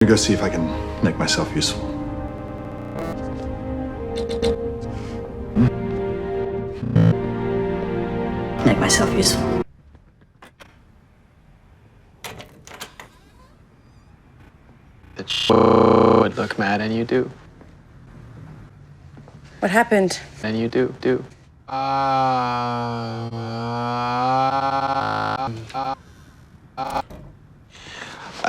go see if I can make myself useful. Make myself useful. It would look mad, and you do. What happened? And you do. I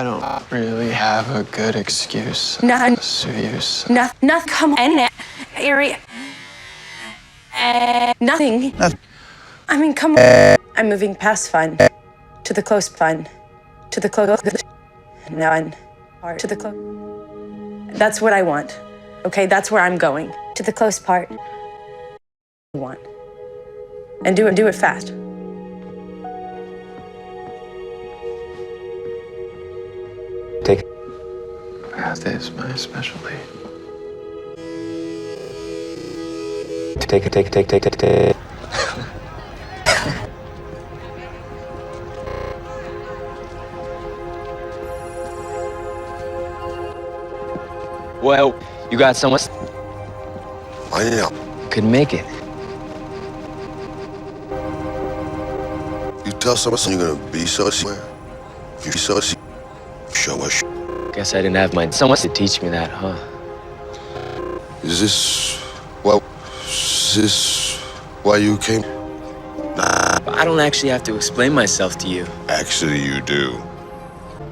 don't really have a good excuse. None. Use. Nothing. Come on, area. Nothing. I mean, come on. I'm moving past fun to the close fun, to the close. Now I'm to the close. That's what I want. Okay, that's where I'm going. To the close part. I want. And do it fast. Take. Math is my specialty. Take it. Well, you got someone I know. could make it. You tell someone you're gonna be somewhere. If you show us. Guess I didn't have someone to teach me that, huh? Is this why you came? Nah. I don't actually have to explain myself to you. Actually, you do.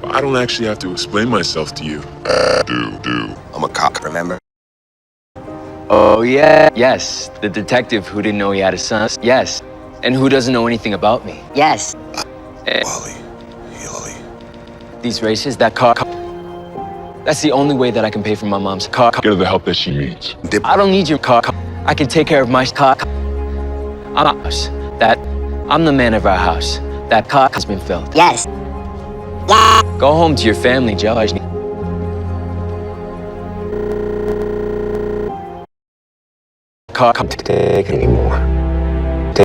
I don't actually have to explain myself to you. Do. I'm a CoK, remember? Oh, yeah. Yes, the detective who didn't know he had a son. Yes, and who doesn't know anything about me. Yes. Wally. These races, that car. That's the only way that I can pay for my mom's car. Get her the help that she needs. I don't need your car. I can take care of my car. I'm the man of our house. That car has been filled. Yes. Go home to your family, Joe. Car can't take anymore.